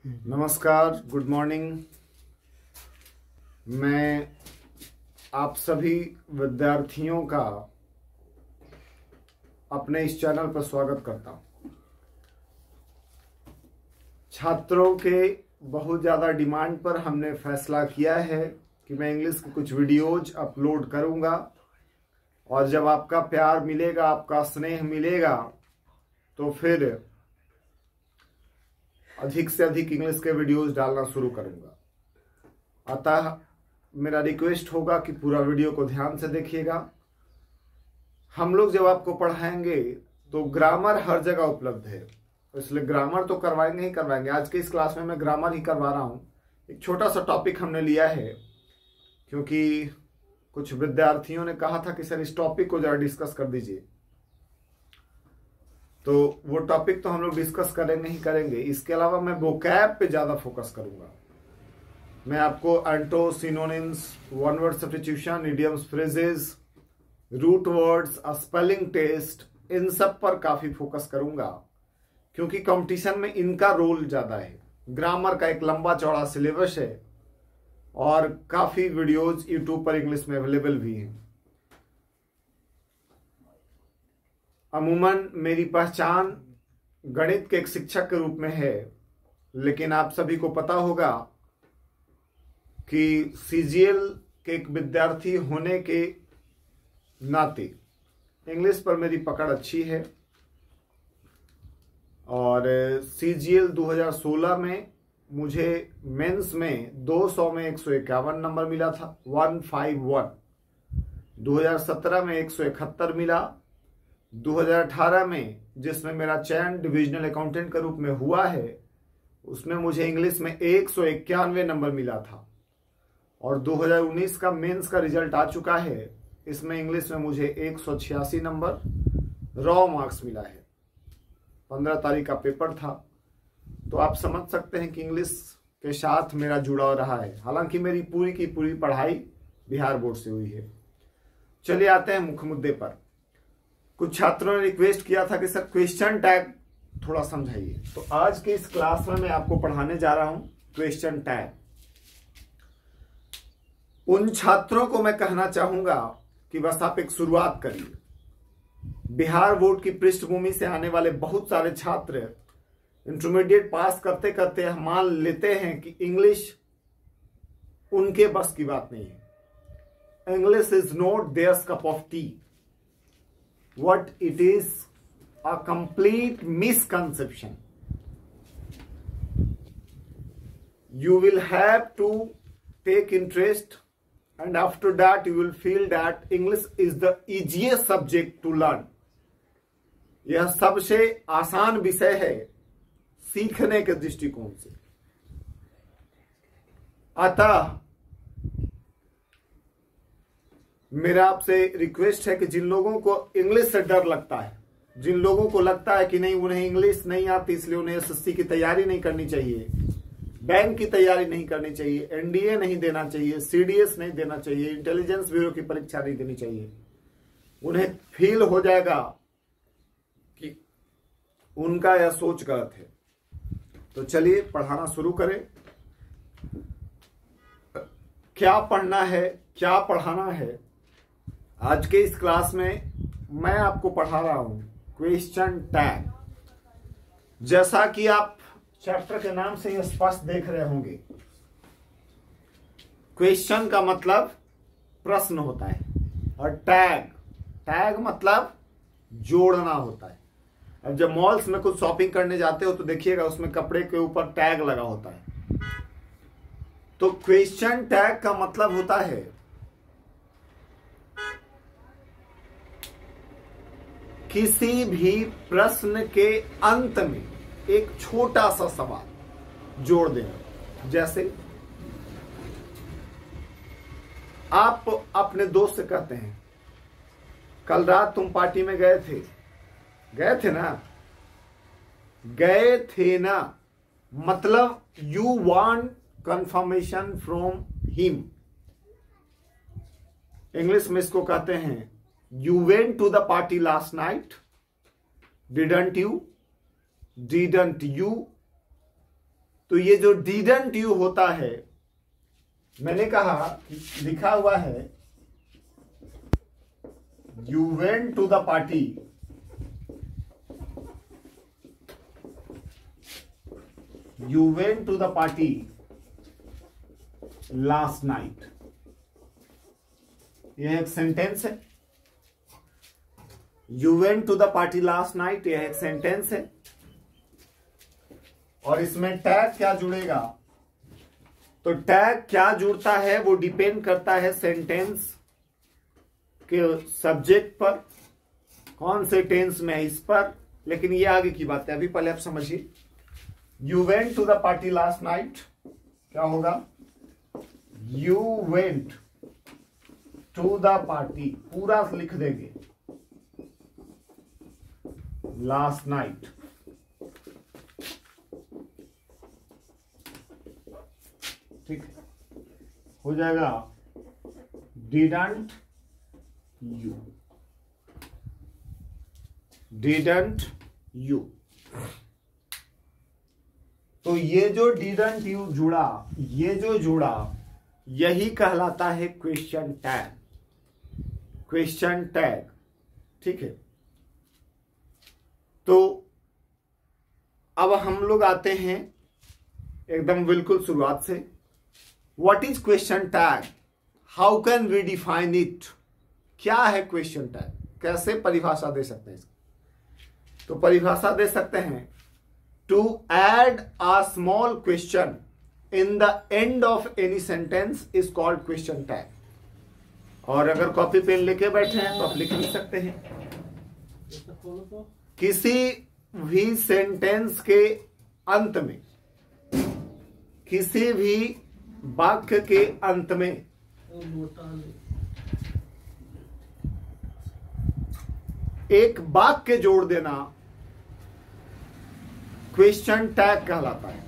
नमस्कार, good morning. मैं आप सभी विद्यार्थियों का अपने इस चैनल पर स्वागत करता हूं। छात्रों के बहुत ज़्यादा डिमांड पर हमने फैसला किया है कि मैं इंग्लिश के कुछ वीडियोज अपलोड करूंगा और जब आपका प्यार मिलेगा, आपका स्नेह मिलेगा, तो फिर अधिक से अधिक इंग्लिश के वीडियोस डालना शुरू करूंगा। अतः मेरा रिक्वेस्ट होगा कि पूरा वीडियो को ध्यान से देखिएगा। हम लोग जब आपको पढ़ाएंगे तो ग्रामर हर जगह उपलब्ध है, इसलिए ग्रामर तो करवाएंगे ही करवाएंगे। आज के इस क्लास में मैं ग्रामर ही करवा रहा हूँ। एक छोटा सा टॉपिक हमने लिया है क्योंकि कुछ विद्यार्थियों ने कहा था कि सर इस टॉपिक को जरा डिस्कस कर दीजिए, तो वो टॉपिक तो हम लोग डिस्कस करेंगे ही करेंगे। इसके अलावा मैं वोकैब पे ज़्यादा फोकस करूंगा। मैं आपको anto, synonyms, one word substitution, idioms, phrases, root words, spelling test, इन सब पर काफ़ी फोकस करूंगा क्योंकि कंपटीशन में इनका रोल ज़्यादा है। ग्रामर का एक लंबा चौड़ा सिलेबस है और काफ़ी वीडियोज यूट्यूब पर इंग्लिश में अवेलेबल भी हैं। अमूमन मेरी पहचान गणित के एक शिक्षक के रूप में है, लेकिन आप सभी को पता होगा कि सीजीएल के एक विद्यार्थी होने के नाते इंग्लिश पर मेरी पकड़ अच्छी है और सीजीएल 2016 में मुझे मेंस में 200 में 151 नंबर मिला था, 151। 2017 में 171 मिला। 2018 में जिसमें मेरा चयन डिविजनल अकाउंटेंट के रूप में हुआ है, उसमें मुझे इंग्लिश में 191 नंबर मिला था और 2019 का मेंस का रिजल्ट आ चुका है। इसमें इंग्लिश में मुझे 186 नंबर रॉ मार्क्स मिला है। 15 तारीख का पेपर था, तो आप समझ सकते हैं कि इंग्लिश के साथ मेरा जुड़ाव रहा है। हालांकि मेरी पूरी की पूरी पढ़ाई बिहार बोर्ड से हुई है। चलिए आते हैं मुख्य मुद्दे पर। कुछ छात्रों ने रिक्वेस्ट किया था कि सर क्वेश्चन टैग थोड़ा समझाइए, तो आज के इस क्लास में मैं आपको पढ़ाने जा रहा हूं क्वेश्चन टैग। उन छात्रों को मैं कहना चाहूंगा कि बस आप एक शुरुआत करिए। बिहार बोर्ड की पृष्ठभूमि से आने वाले बहुत सारे छात्र इंटरमीडिएट पास करते करते मान लेते हैं कि इंग्लिश उनके बस की बात नहीं है। English is not theirs cup of tea. What it is a complete misconception. You will have to take interest, and after that you will feel that English is the easiest subject to learn. यह सबसे आसान विषय है सीखने के दृष्टिकोण से। अतः मेरा आपसे रिक्वेस्ट है कि जिन लोगों को इंग्लिश से डर लगता है, जिन लोगों को लगता है कि नहीं उन्हें इंग्लिश नहीं आती इसलिए उन्हें एसएससी की तैयारी नहीं करनी चाहिए, बैंक की तैयारी नहीं करनी चाहिए, एनडीए नहीं देना चाहिए, सीडीएस नहीं देना चाहिए, इंटेलिजेंस ब्यूरो की परीक्षा नहीं देनी चाहिए, उन्हें फील हो जाएगा कि उनका यह सोच गलत है। तो चलिए पढ़ाना शुरू करें। क्या पढ़ना है, क्या पढ़ाना है? आज के इस क्लास में मैं आपको पढ़ा रहा हूं क्वेश्चन टैग। जैसा कि आप चैप्टर के नाम से ही स्पष्ट देख रहे होंगे, क्वेश्चन का मतलब प्रश्न होता है और टैग मतलब जोड़ना होता है। अब जब मॉल्स में कुछ शॉपिंग करने जाते हो तो देखिएगा उसमें कपड़े के ऊपर टैग लगा होता है। तो क्वेश्चन टैग का मतलब होता है किसी भी प्रश्न के अंत में एक छोटा सा सवाल जोड़ देना। जैसे आप अपने दोस्त से कहते हैं कल रात तुम पार्टी में गए थे ना, मतलब you want confirmation from him. English में इसको कहते हैं You went to the party last night, didn't you? तो ये जो डिडंट यू होता है, मैंने कहा लिखा हुआ है you went to the party, you went to the party last night. यह एक सेंटेंस है। You went to the party last night, यह एक सेंटेंस है। और इसमें टैग क्या जुड़ेगा? तो टैग क्या जुड़ता है वो डिपेंड करता है सेंटेंस के सब्जेक्ट पर, कौन से टेंस में है इस पर, लेकिन ये आगे की बात है, अभी पहले आप समझिए। You went to the party last night क्या होगा? You went to the party, पूरा लिख देंगे, लास्ट नाइट। ठीक है, हो जाएगा डिडंट यू, डिडंट यू। तो ये जो डिडंट यू जुड़ा, ये जो जुड़ा, यही कहलाता है क्वेश्चन टैग, क्वेश्चन टैग। ठीक है, तो अब हम लोग आते हैं एकदम बिल्कुल शुरुआत से। What is question tag? How can we define it? क्या है क्वेश्चन टैग? कैसे परिभाषा दे सकते हैं इसकी? तो परिभाषा दे सकते हैं, to add a small question in the end of any sentence is called question tag. और अगर कॉपी पेन लेके बैठे हैं तो आप लिख भी सकते हैं। किसी भी सेंटेंस के अंत में, किसी भी वाक्य के अंत में एक वाक्य जोड़ देना क्वेश्चन टैग कहलाता है।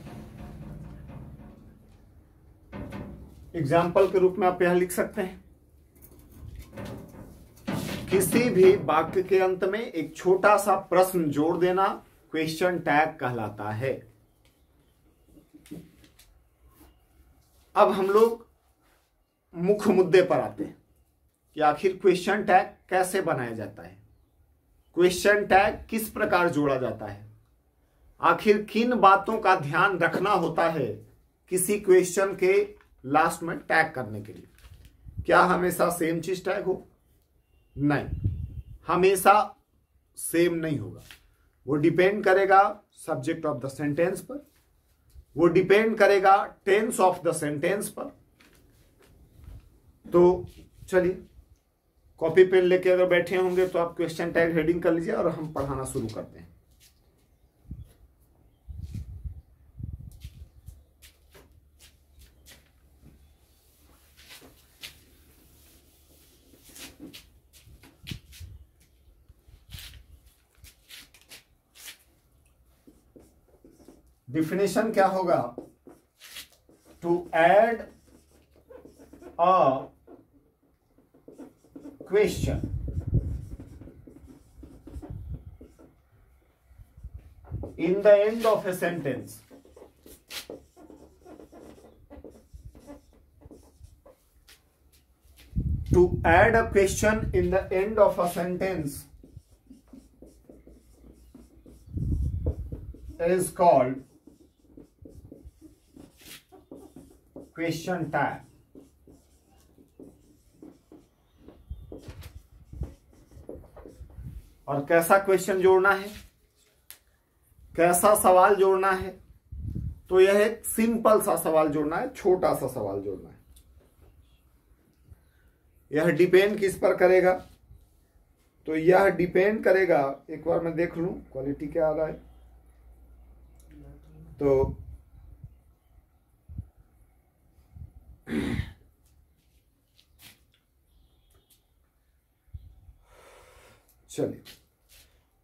एग्जाम्पल के रूप में आप यहां लिख सकते हैं, किसी भी वाक्य के अंत में एक छोटा सा प्रश्न जोड़ देना क्वेश्चन टैग कहलाता है। अब हम लोग मुख्य मुद्दे पर आते हैं कि आखिर क्वेश्चन टैग कैसे बनाया जाता है, क्वेश्चन टैग किस प्रकार जोड़ा जाता है, आखिर किन बातों का ध्यान रखना होता है किसी क्वेश्चन के लास्ट में टैग करने के लिए। क्या हमेशा सेम चीज टैग हो? नहीं, हमेशा सेम नहीं होगा। वो डिपेंड करेगा सब्जेक्ट ऑफ द सेंटेंस पर, वो डिपेंड करेगा टेंस ऑफ द सेंटेंस पर। तो चलिए, कॉपी पेन लेके अगर बैठे होंगे तो आप क्वेश्चन टैग हेडिंग कर लीजिए और हम पढ़ाना शुरू करते हैं। डिफिनेशन क्या होगा? To add a question in the end of a sentence to add a question in the end of a sentence is called question tag. और कैसा क्वेश्चन जोड़ना है, कैसा सवाल जोड़ना है? तो यह एक सिंपल सा सवाल जोड़ना है, छोटा सा सवाल जोड़ना है। यह डिपेंड किस पर करेगा? तो यह डिपेंड करेगा, एक बार मैं देख लूं क्वालिटी क्या आ रहा है। तो चलिए,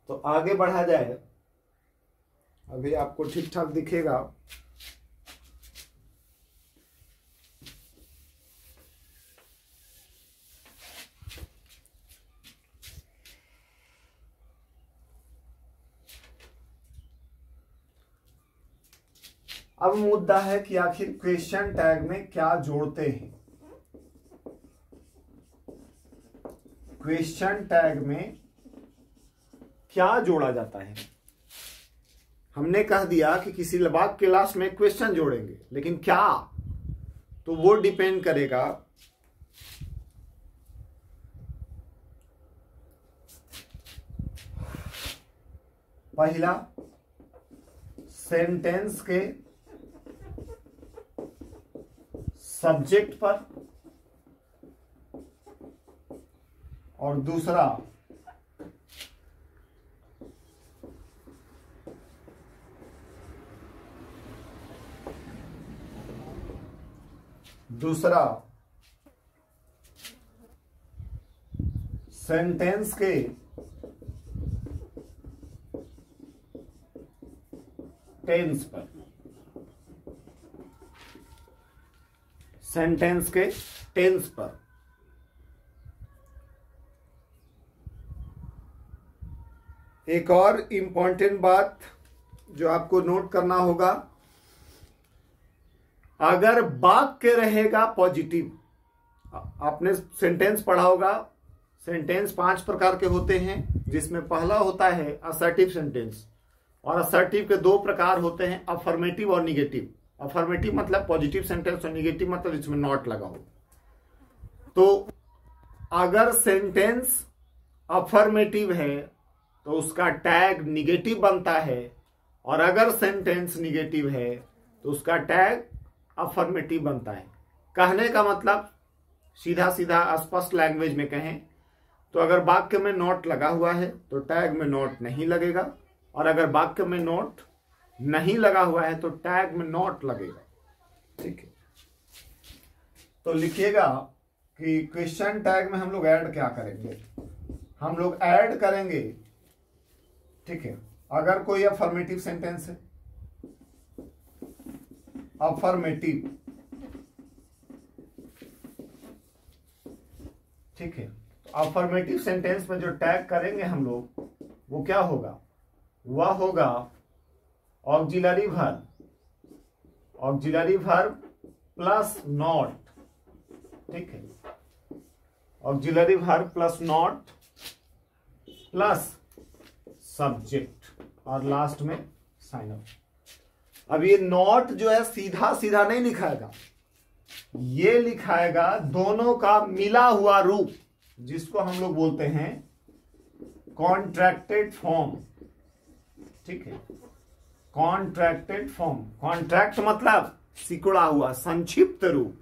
तो आगे बढ़ा जाए। अभी आपको ठीक ठाक दिखेगा। अब मुद्दा है कि आखिर क्वेश्चन टैग में क्या जोड़ते हैं। क्वेश्चन टैग में क्या जोड़ा जाता है। हमने कह दिया कि किसी वाक्य के लास्ट में क्वेश्चन जोड़ेंगे, लेकिन क्या, तो वो डिपेंड करेगा पहला सेंटेंस के सब्जेक्ट पर और दूसरा सेंटेंस के टेंस पर। सेंटेंस के टेंस पर एक और इंपॉर्टेंट बात जो आपको नोट करना होगा, अगर वाक्य रहेगा पॉजिटिव, आपने सेंटेंस पढ़ा होगा, सेंटेंस 5 प्रकार के होते हैं, जिसमें पहला होता है असर्टिव सेंटेंस, और असर्टिव के 2 प्रकार होते हैं, अफर्मेटिव और निगेटिव। अफर्मेटिव मतलब पॉजिटिव सेंटेंस और निगेटिव मतलब इसमें नॉट लगा हो। तो अगर सेंटेंस अफर्मेटिव है तो उसका टैग निगेटिव बनता है, और अगर सेंटेंस निगेटिव है तो उसका टैग अफर्मेटिव बनता है। कहने का मतलब सीधा सीधा स्पष्ट लैंग्वेज में कहें तो अगर वाक्य में नॉट लगा हुआ है तो टैग में नॉट नहीं लगेगा, और अगर वाक्य में नॉट नहीं लगा हुआ है तो टैग में नॉट लगेगा। ठीक है, तो लिखिएगा कि क्वेश्चन टैग में हम लोग ऐड क्या करेंगे। हम लोग ऐड करेंगे, ठीक है, अगर कोई अफर्मेटिव सेंटेंस है, अफर्मेटिव, ठीक है, तो अफर्मेटिव सेंटेंस में जो टैग करेंगे हम लोग वो क्या होगा, वह होगा auxiliary verb, auxiliary verb plus not. ठीक है, auxiliary verb plus not plus subject और लास्ट में साइन ऑफ। अब ये नॉट जो है सीधा सीधा नहीं लिखाएगा, ये लिखाएगा दोनों का मिला हुआ रूप, जिसको हम लोग बोलते हैं कॉन्ट्रैक्टेड फॉर्म। ठीक है, कॉन्ट्रैक्टेड फॉर्म। कॉन्ट्रैक्ट मतलब सिकुड़ा हुआ, संक्षिप्त रूप।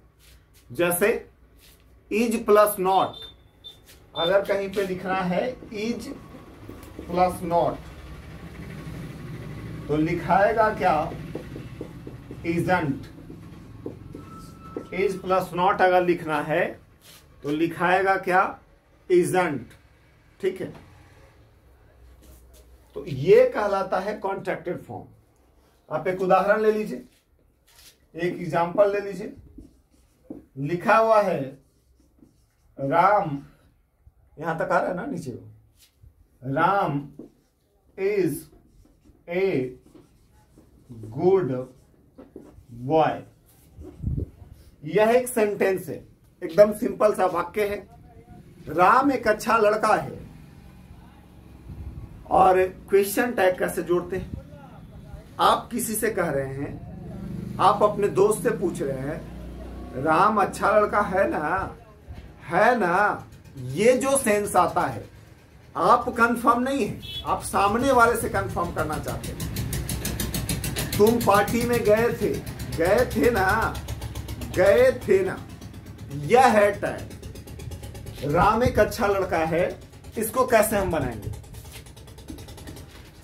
जैसे इज प्लस नॉट, अगर कहीं पे लिखना है इज प्लस नॉट तो लिखाएगा क्या, इजंट। इज प्लस नॉट अगर लिखना है तो लिखाएगा क्या, इजंट। ठीक है, तो ये कहलाता है कॉन्ट्रैक्टेड फॉर्म। आप एक उदाहरण ले लीजिए, एक एग्जांपल ले लीजिए। लिखा हुआ है राम, यहां तक आ रहा है ना नीचे, Ram is a good boy. यह एक सेंटेंस है, एकदम सिंपल सा वाक्य है। राम एक अच्छा लड़का है। और क्वेश्चन टैग कैसे जोड़ते हैं, आप किसी से कह रहे हैं, आप अपने दोस्त से पूछ रहे हैं राम अच्छा लड़का है ना, है ना, ये जो सेंस आता है आप कंफर्म नहीं है, आप सामने वाले से कंफर्म करना चाहते हैं। तुम पार्टी में गए थे ना, गए थे ना, यह है टैग। राम एक अच्छा लड़का है, इसको कैसे हम बनाएंगे।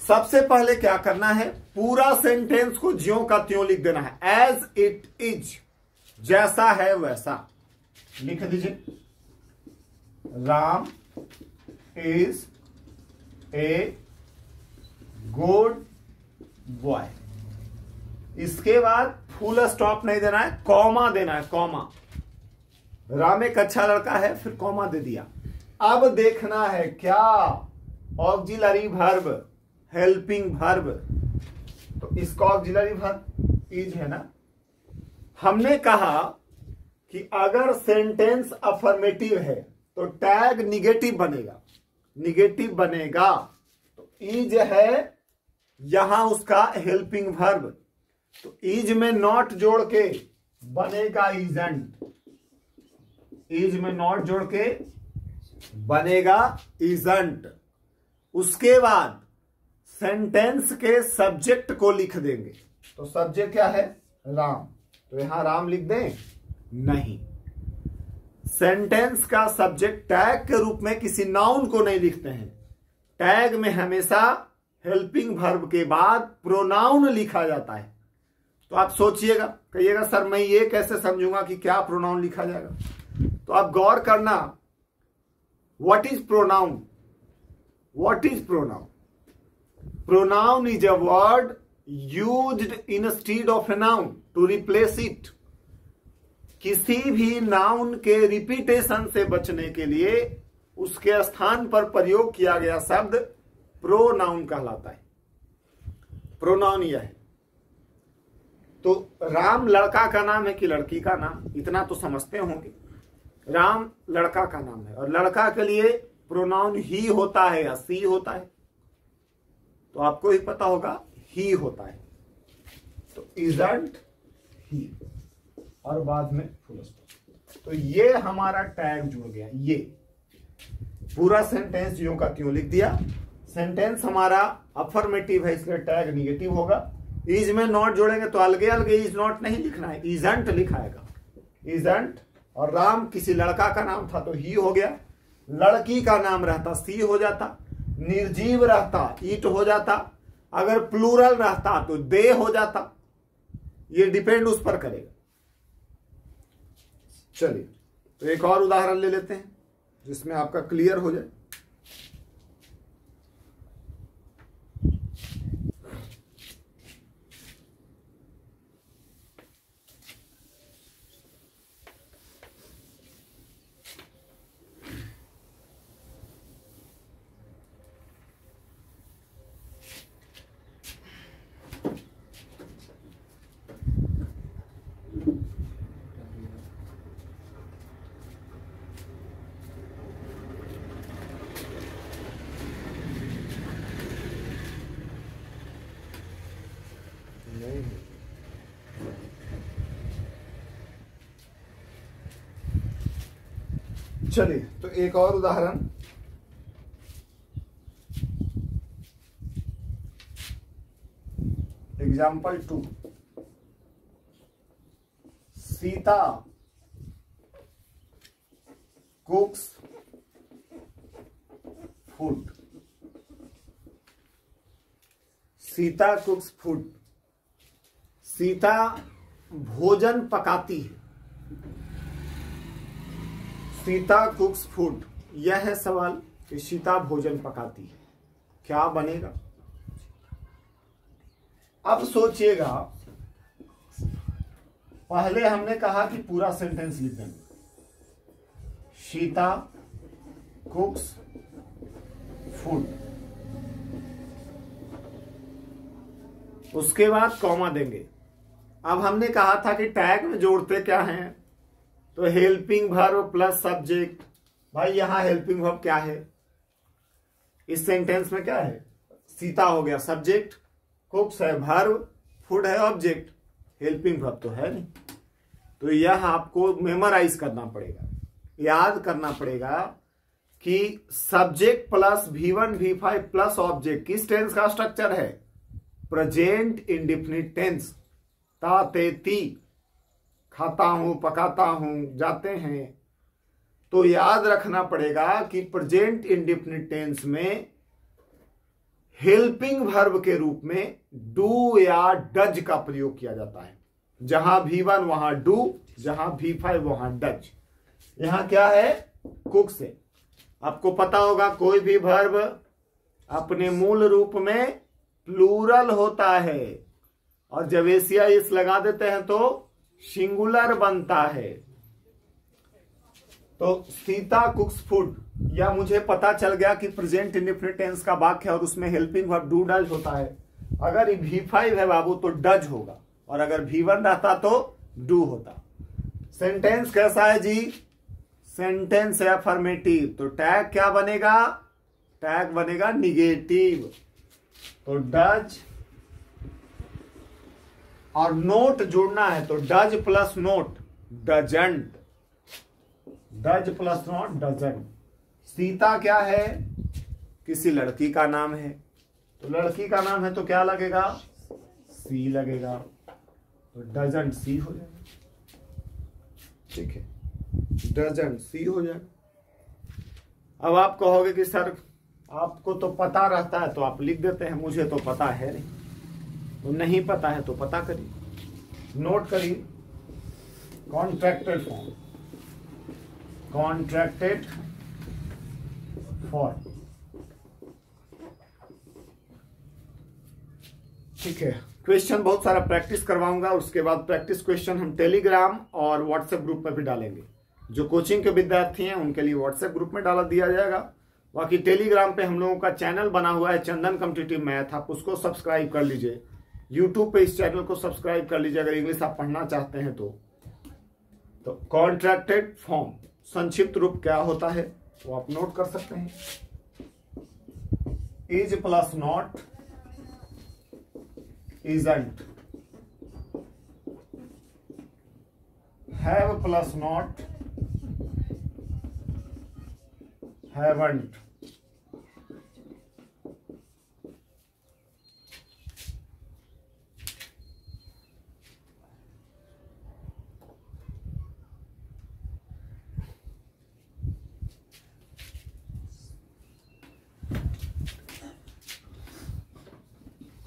सबसे पहले क्या करना है, पूरा सेंटेंस को ज्यों का त्यों लिख देना है, एज इट इज, जैसा है वैसा लिख दीजिए। Ram is a good boy. इसके बाद फुल स्टॉप नहीं देना है, कॉमा देना है, कॉमा। राम एक अच्छा लड़का है, फिर कॉमा दे दिया। अब देखना है क्या, ऑक्सिलरी वर्ब, हेल्पिंग वर्ब, तो इसका ऑक्सिलरी वर्ब इज है ना। हमने कहा कि अगर सेंटेंस अफर्मेटिव है तो टैग निगेटिव बनेगा, निगेटिव बनेगा तो इज है, यहां उसका हेल्पिंग वर्ब, तो इज में नॉट जोड़ के बनेगा इजंट, इज में नॉट जोड़ के बनेगा इजंट। उसके बाद सेंटेंस के सब्जेक्ट को लिख देंगे, तो सब्जेक्ट क्या है, राम, तो यहां राम लिख दें, नहीं। सेंटेंस का सब्जेक्ट टैग के रूप में किसी नाउन को नहीं लिखते हैं, टैग में हमेशा हेल्पिंग वर्ब के बाद प्रोनाउन लिखा जाता है। तो आप सोचिएगा, कहिएगा सर मैं ये कैसे समझूंगा कि क्या प्रोनाउन लिखा जाएगा, तो आप गौर करना, what is pronoun, what is pronoun, pronoun is a word used instead of a noun to replace it. किसी भी नाउन के रिपीटेशन से बचने के लिए उसके स्थान पर प्रयोग किया गया शब्द प्रोनाउन कहलाता है। प्रोनाउन यह है। तो राम लड़का का नाम है कि लड़की का नाम, इतना तो समझते होंगे। राम लड़का का नाम है और लड़का के लिए प्रोनाउन ही होता है या सी होता है, तो आपको ही पता होगा ही होता है। तो इजंट ही और बाद में फुल स्टॉप। तो ये हमारा टैग जुड़ गया। ये पूरा सेंटेंस यूं का त्यों लिख दिया। सेंटेंस हमारा अफर्मेटिव है इसलिए टैग निगेटिव होगा। इज में नॉट जोड़ेंगे तो अलगे अलगे इज नॉट नहीं लिखना है, इजंट लिखाएगा, इजंट। और राम किसी लड़का का नाम था तो ही हो गया, लड़की का नाम रहता सी हो जाता, निर्जीव रहता ईट हो जाता, अगर प्लूरल रहता तो दे हो जाता। ये डिपेंड उस पर करेगा। चलिए तो एक और उदाहरण ले लेते हैं जिसमें आपका क्लियर हो जाए। चलिए तो एक और उदाहरण। Example 2, Sita कुक्स food. Sita कुक्स food, Sita भोजन पकाती है। सीता कुक्स फूड, यह है सवाल कि सीता भोजन पकाती है, क्या बनेगा। अब सोचिएगा, पहले हमने कहा कि पूरा सेंटेंस लिख देंगे, सीता कुक्स फूड, उसके बाद कॉमा देंगे। अब हमने कहा था कि टैग में जोड़ते क्या हैं, तो हेल्पिंग वर्ब प्लस सब्जेक्ट। भाई यहां हेल्पिंग वर्ब क्या है, इस सेंटेंस में क्या है, सीता हो गया सब्जेक्ट, कुक्स है वर्ब, फूड है ऑब्जेक्ट, हेल्पिंग वर्ब तो है नहीं। तो यह आपको मेमोराइज करना पड़ेगा, याद करना पड़ेगा कि subject plus V1 V5 plus object किस टेंस का स्ट्रक्चर है, प्रेजेंट इंडेफिनिट टेंस। ता ते ती, खाता हूं, पकाता हूं, जाते हैं। तो याद रखना पड़ेगा कि प्रेजेंट इंडेफिनिट टेंस में हेल्पिंग वर्ब के रूप में डू या डज का प्रयोग किया जाता है। जहां V1 वहां डू, जहां V5 वहां डज। यहां क्या है, कुक से। आपको पता होगा कोई भी वर्ब अपने मूल रूप में प्लूरल होता है और जब एसिया इस लगा देते हैं तो सिंगुलर बनता है। तो सीता कुक्स फूड, या मुझे पता चल गया कि प्रेजेंट इंडेफिनिट टेंस का वाक्य है और उसमें हेल्पिंग वर्ब डू डज होता है। अगर V5 है बाबू तो डज होगा और अगर V1 रहता तो डू होता। सेंटेंस कैसा है जी? सेंटेंस है अफर्मेटिव, तो टैग क्या बनेगा? टैग बनेगा निगेटिव। तो डज और नोट जोड़ना है, तो does plus note doesn't, does plus note doesn't. Sita क्या है? किसी लड़की का नाम है, तो लड़की का नाम है तो क्या लगेगा? सी लगेगा, तो डजंट सी हो जाएगा। ठीक है, डजंट सी हो जाएगा। अब आप कहोगे कि सर आपको तो पता रहता है तो आप लिख देते हैं, मुझे तो पता है नहीं। तो नहीं पता है तो पता करिए, नोट करिए। Contracted form, contracted form. ठीक है, क्वेश्चन बहुत सारा प्रैक्टिस करवाऊंगा, उसके बाद प्रैक्टिस क्वेश्चन हम टेलीग्राम और व्हाट्सएप ग्रुप में भी डालेंगे। जो कोचिंग के विद्यार्थी हैं उनके लिए व्हाट्सएप ग्रुप में डाला दिया जाएगा। बाकी टेलीग्राम पे हम लोगों का चैनल बना हुआ है चंदन कॉम्पिटिटिव मैथ, आप उसको सब्सक्राइब कर लीजिए। यूट्यूब पे इस चैनल को सब्सक्राइब कर लीजिए अगर इंग्लिश आप पढ़ना चाहते हैं तो। कॉन्ट्रैक्टेड फॉर्म संक्षिप्त रूप क्या होता है वो आप नोट कर सकते हैं। Is plus not isn't, have plus not haven't,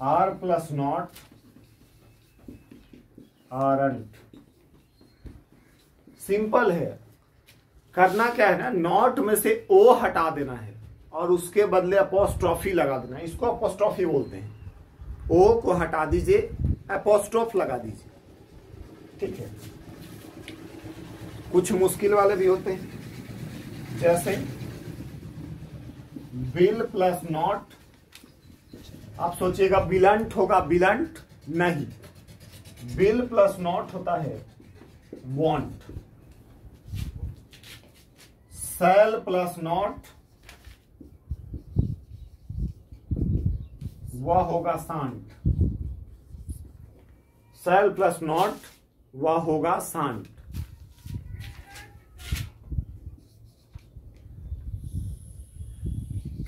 are plus not aren't। Simple है, करना क्या है ना, नॉट में से ओ हटा देना है और उसके बदले अपोस्ट्रॉफी लगा देना है। इसको अपोस्ट्रॉफी बोलते हैं। ओ को हटा दीजिए, अपोस्ट्रॉफ लगा दीजिए। ठीक है, कुछ मुश्किल वाले भी होते हैं, जैसे बिल प्लस नॉट। आप सोचिएगा बिलंट होगा, बिलंट नहीं, बिल प्लस नॉट होता है वॉन्ट। सेल प्लस नॉट वह होगा सांट, सेल प्लस नॉट वह होगा सांट।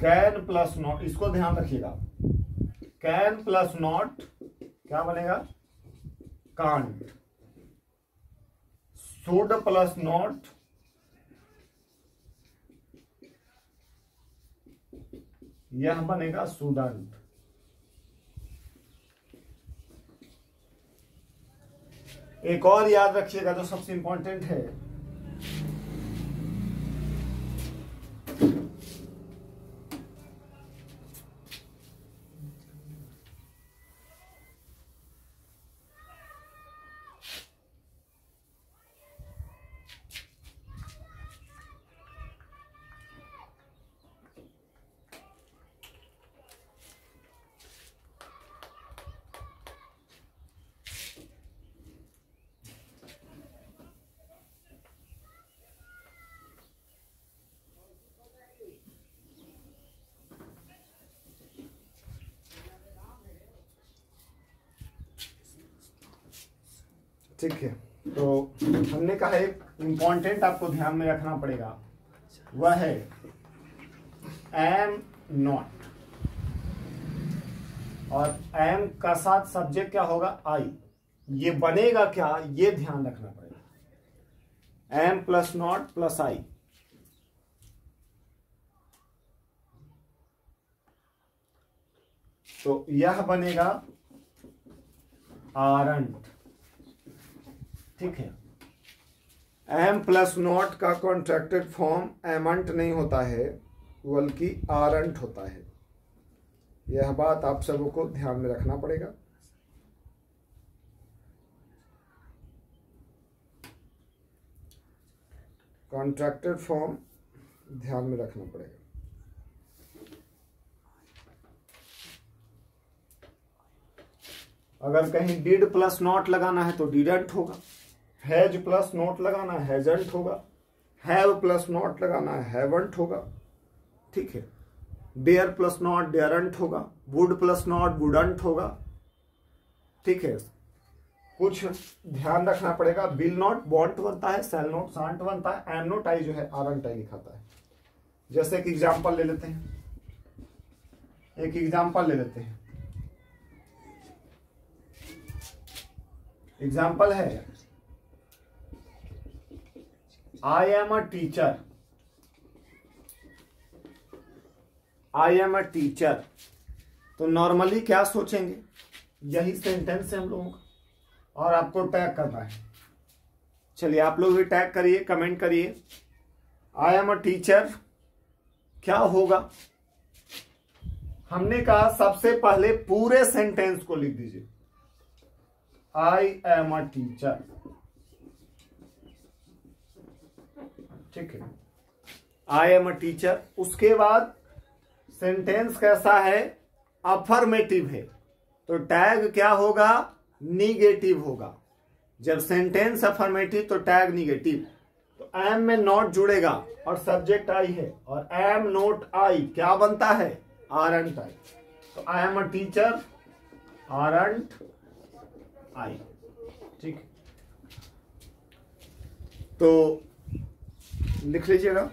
कैन प्लस नॉट, इसको ध्यान रखिएगा, कैन प्लस नॉट क्या बनेगा? कांट। शुड प्लस नॉट यह बनेगा शुडंट। एक और याद रखिएगा जो सबसे इंपॉर्टेंट है, ठीक है। तो हमने कहा एक इंपॉर्टेंट आपको ध्यान में रखना पड़ेगा, वह है एम नॉट, और एम का साथ सब्जेक्ट क्या होगा? आई। ये बनेगा क्या, ये ध्यान रखना पड़ेगा। एम प्लस नॉट प्लस आई, तो यह बनेगा आरंट। ठीक है, एम प्लस नॉट का कॉन्ट्रैक्टेड फॉर्म एमंट नहीं होता है बल्कि आरंट होता है। यह बात आप सबों को ध्यान में रखना पड़ेगा। कॉन्ट्रैक्टेड फॉर्म ध्यान में रखना पड़ेगा। अगर कहीं डिड प्लस नॉट लगाना है तो डिडंट होगा, हैज प्लस नॉट लगाना है हैजंट होगा, हैव प्लस नॉट लगाना है हैवंट होगा, ठीक है। डेयर प्लस नॉट डेयरंट होगा, वुड प्लस नॉट वुडंट होगा, ठीक है। कुछ ध्यान रखना पड़ेगा, विल नॉट वॉन्ट बनता है, शैल नॉट शांट बनता है, एम नॉट आई जो है आरंट आई लिखाता है। जैसे कि एग्जाम्पल ले लेते हैं, एक एग्जाम्पल ले लेते हैं। एग्जाम्पल है आई am a teacher, I am a teacher. तो नॉर्मली क्या सोचेंगे, यही सेंटेंस है हम लोगों का, और आपको टैग करना है। चलिए आप लोग भी टैग करिए, कमेंट करिए। आई एम अ टीचर क्या होगा, हमने कहा सबसे पहले पूरे सेंटेंस को लिख दीजिए, आई एम अ टीचर, ठीक है। आई एम अ टीचर। उसके बाद सेंटेंस कैसा है, अफर्मेटिव है, तो टैग क्या होगा, निगेटिव होगा। जब सेंटेंस अफर्मेटिव तो टैग निगेटिव। तो एम में नॉट जुड़ेगा और सब्जेक्ट आई है, और एम नॉट आई क्या बनता है, आरंट आई। तो I am a teacher aren't I, ठीक। तो लिख लीजिएगा।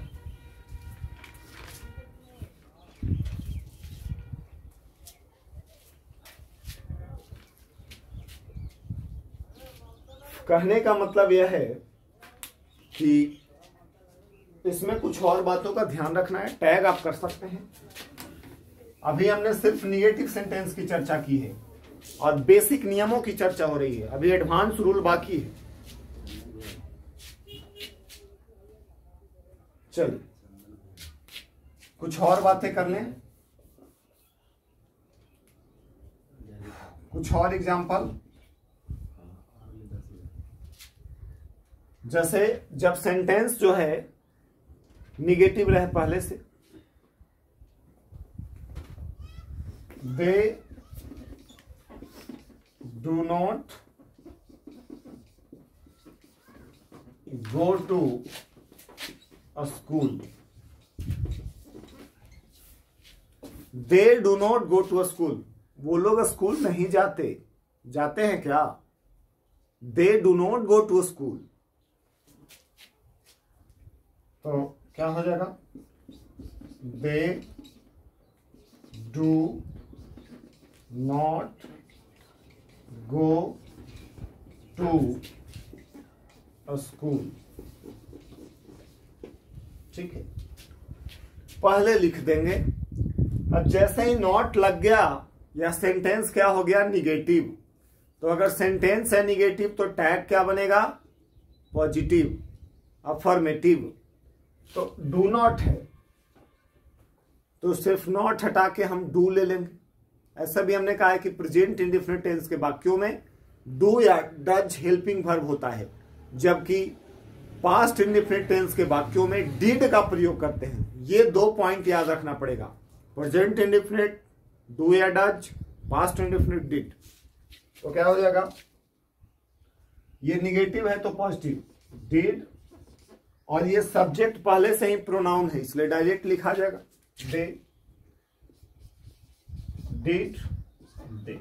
कहने का मतलब यह है कि इसमें कुछ और बातों का ध्यान रखना है। टैग आप कर सकते हैं। अभी हमने सिर्फ निगेटिव सेंटेंस की चर्चा की है और बेसिक नियमों की चर्चा हो रही है, अभी एडवांस रूल बाकी है। चलिए कुछ और बातें कर लें, कुछ और एग्जाम्पल। जैसे जब सेंटेंस जो है निगेटिव रहे पहले से, they do not go to a school, they do not go to a school, वो लोग स्कूल नहीं जाते। जाते हैं क्या, they do not go to a school. तो क्या हो जाएगा, they do not go to a school, ठीक है। पहले लिख देंगे। अब जैसे ही नॉट लग गया या सेंटेंस क्या हो गया, निगेटिव। तो अगर सेंटेंस है निगेटिव तो टैग क्या बनेगा, पॉजिटिव, अफर्मेटिव। तो डू नॉट है तो सिर्फ नॉट हटा के हम डू ले लेंगे। ऐसा भी हमने कहा है कि प्रेजेंट इंडेफिनिट टेंस के वाक्यों में डू या डज हेल्पिंग वर्ब होता है, जबकि पास्ट इंडेफिनिट टेंस के वाक्यों में डिड का प्रयोग करते हैं। ये 2 पॉइंट याद रखना पड़ेगा। प्रेजेंट इंडेफिनिट डू या डज, पास्ट इंडेफिनिट डिड। तो क्या हो जाएगा, ये निगेटिव है तो पॉजिटिव डिड, और ये सब्जेक्ट पहले से ही प्रोनाउन है इसलिए डायरेक्ट लिखा जाएगा, दे डिड दे।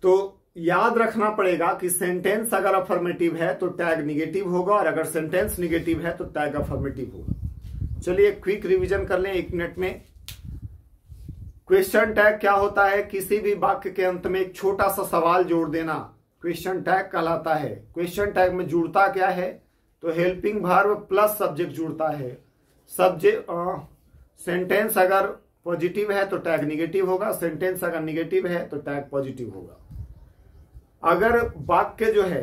तो याद रखना पड़ेगा कि सेंटेंस अगर अफर्मेटिव है तो टैग निगेटिव होगा, और अगर सेंटेंस निगेटिव है तो टैग अफर्मेटिव होगा। चलिए क्विक रिवीजन कर लें 1 मिनट में। क्वेश्चन टैग क्या होता है, किसी भी वाक्य के अंत में एक छोटा सा सवाल जोड़ देना क्वेश्चन टैग कहलाता है। क्वेश्चन टैग में जुड़ता क्या है, तो हेल्पिंग वर्ब प्लस सब्जेक्ट जुड़ता है। सब्जेक्ट सेंटेंस अगर पॉजिटिव है तो टैग निगेटिव होगा, सेंटेंस अगर निगेटिव है तो टैग पॉजिटिव होगा। अगर वाक्य जो है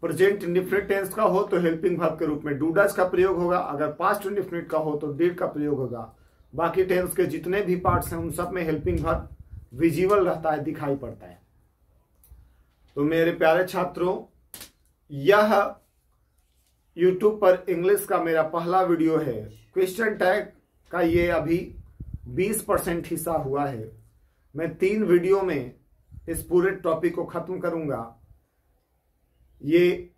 प्रेजेंट इंडेफिनिट टेंस का हो तो हेल्पिंग वर्ब के रूप में डू डज का प्रयोग होगा, अगर पास्ट इंडेफिनिट का हो तो डिड का प्रयोग होगा। बाकी टेंस के जितने भी पार्ट्स हैं उन सब में हेल्पिंग वर्ब विजिबल रहता है, दिखाई पड़ता है। तो मेरे प्यारे छात्रों, यह YouTube पर इंग्लिश का मेरा पहला वीडियो है। क्वेश्चन टैग का ये अभी 20% हिस्सा हुआ है। मैं 3 वीडियो में इस पूरे टॉपिक को खत्म करूंगा। ये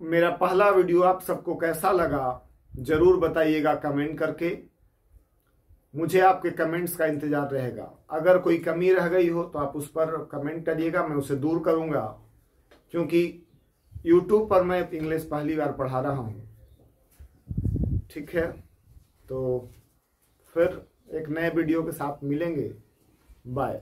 मेरा पहला वीडियो आप सबको कैसा लगा जरूर बताइएगा कमेंट करके। मुझे आपके कमेंट्स का इंतजार रहेगा। अगर कोई कमी रह गई हो तो आप उस पर कमेंट करिएगा, मैं उसे दूर करूंगा, क्योंकि YouTube पर मैं इंग्लिश पहली बार पढ़ा रहा हूं। ठीक है, तो फिर एक नए वीडियो के साथ मिलेंगे। बाय।